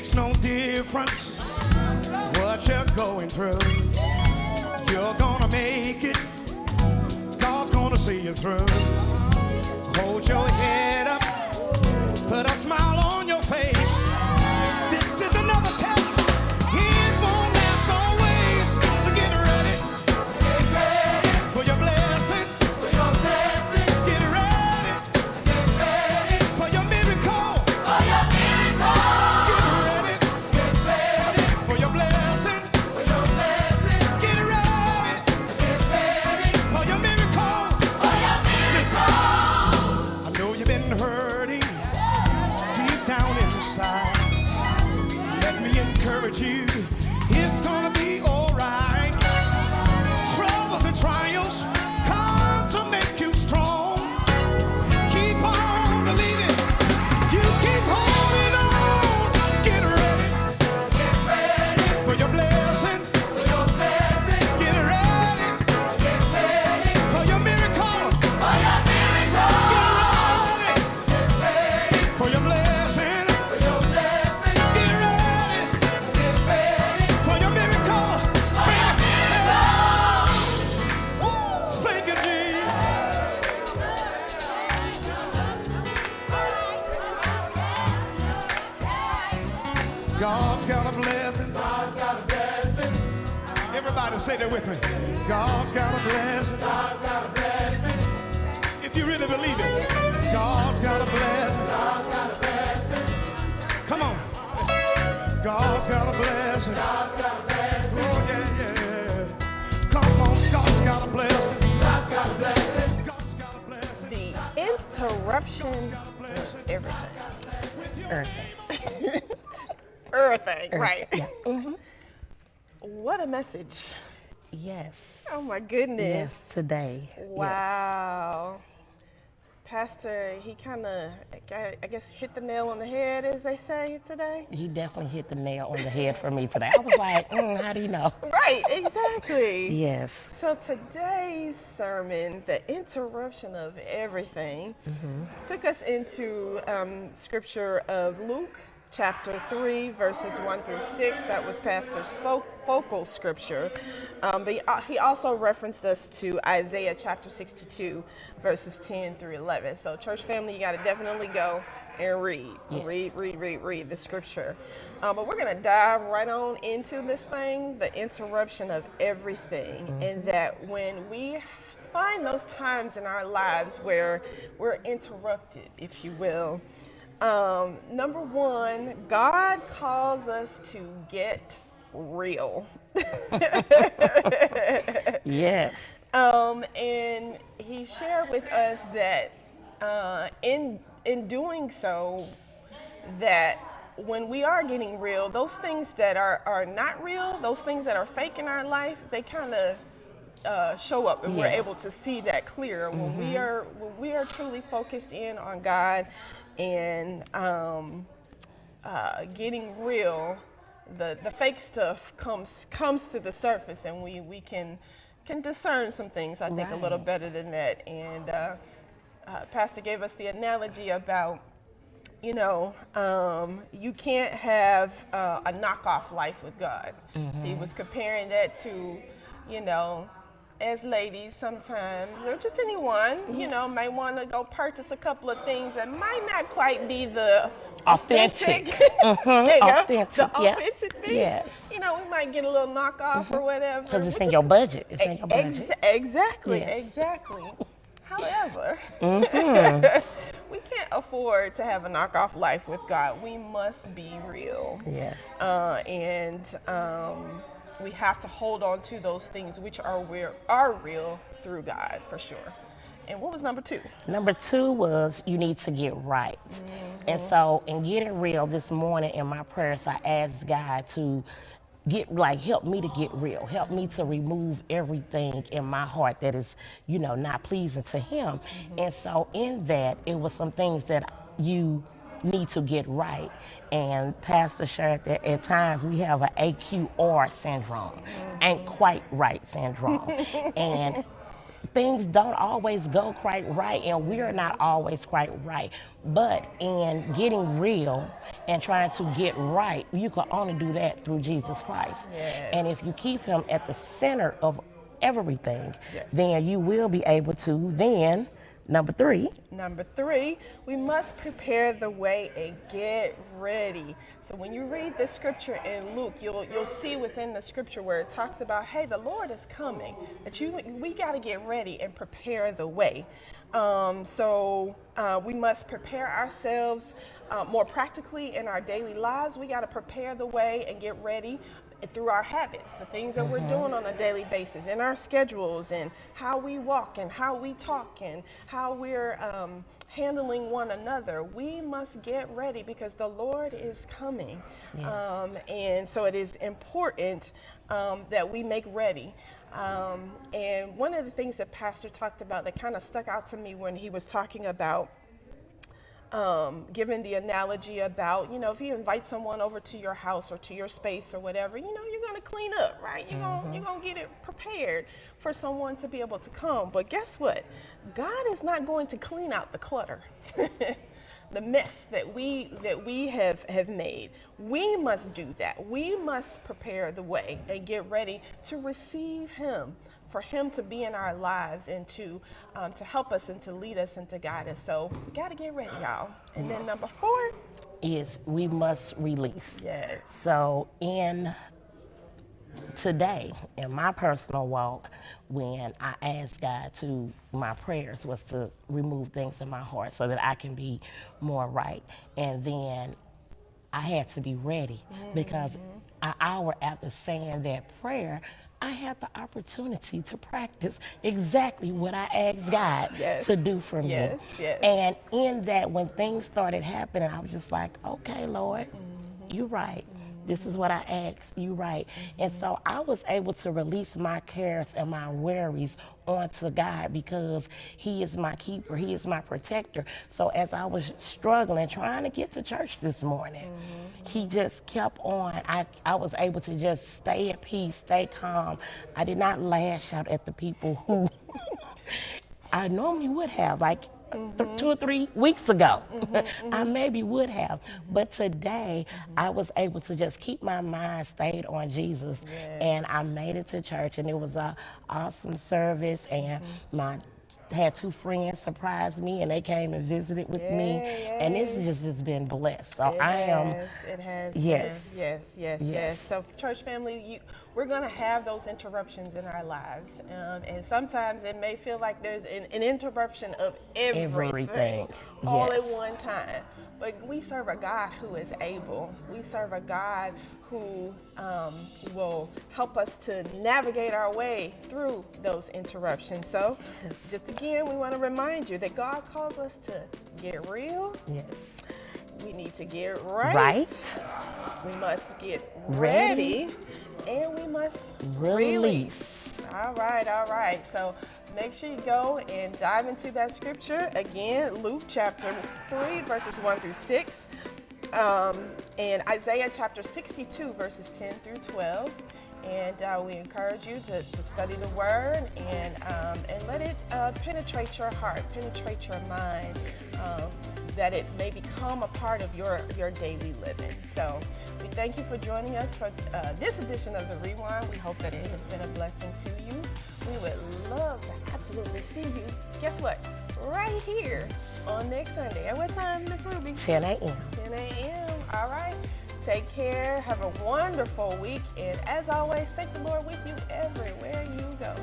makes no difference what you're going through. You're gonna make it. God's gonna see you through. Hold your head up. Put a smile on your face. This is another test. It won't last always. So get ready. Get ready for your blessing. For your blessing. Get ready. Get ready for your miracle. For your miracle. Get ready. Get ready for your blessing. For your blessing. Get ready. Get ready for your miracle. For your miracle. Listen, I know you've been hurting down inside. Let me encourage you. It's gonna be alright. Troubles and trials come to make you strong. Keep on believing. You keep holding on. Get ready. Get ready for your blessing. For your blessing. Get ready. Get ready for your miracle. For your miracle. Get ready. Get ready for your blessing. God's got a blessing. God's got a blessing. Everybody say that with me. God's got a blessing. God's got a blessing. If you really believe it, God's got a blessing. God's got a blessing. Come on. God's got a blessing. God's got a blessing. Oh, yeah, yeah. Come on. God's got a blessing. God's got a blessing. God's got a blessing. The interruption of everything. Everything. Everything, right. Yeah. Mm-hmm. What a message. Yes. Oh my goodness. Yes, today. Wow. Pastor, he kind of, I guess, hit the nail on the head, as they say today. He definitely hit the nail on the head for me today. I was like, how do you know? Right, exactly. Yes. So today's sermon, the interruption of everything, took us into scripture of Luke chapter 3, verses 1 through 6. That was Pastor's focal scripture. But he also referenced us to Isaiah chapter 62, verses 10 through 11. So church family, you got to definitely go and read. Yes. Read the scripture. But we're going to dive right on into this thing, the interruption of everything. And that when we find those times in our lives where we're interrupted, if you will, number one, God calls us to get real. Yes. And he shared with us that in doing so, that when we are getting real, those things that are not real, those things that are fake in our life, they kind of show up, and we're able to see that clear when we are truly focused in on God and getting real. The fake stuff comes to the surface, and we can discern some things, I think, a little better than that. And Pastor gave us the analogy about, you can't have a knockoff life with God. He was comparing that to, as ladies sometimes, or just anyone, may want to go purchase a couple of things that might not quite be the authentic. Authentic, the yeah. authentic thing. Yes. We might get a little knockoff or whatever. Because it's in your budget. It's in your budget. Exactly, Yes. exactly. However, we can't afford to have a knockoff life with God. We must be real. Yes. And we have to hold on to those things which are real through God, for sure. And what was number two? Number two was you need to get right. And so in getting real this morning in my prayers, I asked God to help me to get real. Help me to remove everything in my heart that is, not pleasing to him. And so in that, it was some things that you need to get right. And Pastor shared that at times we have an AQR syndrome, ain't quite right syndrome. And things don't always go quite right, and we're not always quite right. But in getting real and trying to get right, you can only do that through Jesus Christ. And if you keep him at the center of everything, then you will be able to then, number three, we must prepare the way and get ready. So when you read the scripture in Luke, you'll see within the scripture where it talks about, hey, the Lord is coming, that we got to get ready and prepare the way. So we must prepare ourselves more practically in our daily lives. We got to prepare the way and get ready through our habits, the things that we're doing on a daily basis, in our schedules, and how we walk and how we talk and how we're handling one another. We must get ready because the Lord is coming. And so it is important that we make ready. And one of the things that Pastor talked about that kind of stuck out to me when he was talking about given the analogy about, if you invite someone over to your house or to your space or whatever, you're going to clean up, right? You're going to get it prepared for someone to be able to come. But guess what? God is not going to clean out the clutter, the mess that we have made. We must do that. We must prepare the way and get ready to receive him, for him to be in our lives and to help us and to lead us and to guide us. So we got to get ready, y'all. And then number 4 is we must release. Yes. So today, in my personal walk, when I asked God to, my prayers was to remove things in my heart so that I can be more right. And then I had to be ready because an hour after saying that prayer, I had the opportunity to practice exactly what I asked God to do for me. And in that, when things started happening, I was just like, okay, Lord, you're right. This is what I asked, you right. And so I was able to release my cares and my worries onto God because he is my keeper, he is my protector. So as I was struggling, trying to get to church this morning, he just kept on. I was able to just stay at peace, stay calm. I did not lash out at the people who I normally would have, like 2 or 3 weeks ago. I maybe would have. But today, I was able to just keep my mind stayed on Jesus. And I made it to church, and it was an awesome service. And had 2 friends surprise me, and they came and visited with me. And this just has been blessed. So It has. Yes. Yes. So church family, we're going to have those interruptions in our lives. And sometimes it may feel like there's an interruption of everything all at one time. But we serve a God who is able. We serve a God who will help us to navigate our way through those interruptions. So just again, we want to remind you that God calls us to get real. We need to get right. We must get ready. And we must release. All right. So make sure you go and dive into that scripture. Again, Luke chapter 3, verses 1 through 6. And Isaiah chapter 62, verses 10 through 12. And we encourage you to study the word and let it penetrate your heart, penetrate your mind, that it may become a part of your daily living. So we thank you for joining us for this edition of The Rewind. We hope that it has been a blessing to you. We would love to absolutely see you, guess what, right here on next Sunday. At what time, Miss Ruby? 10 a.m. 10 a.m. All right. Take care. Have a wonderful week. And as always, take the Lord with you everywhere you go.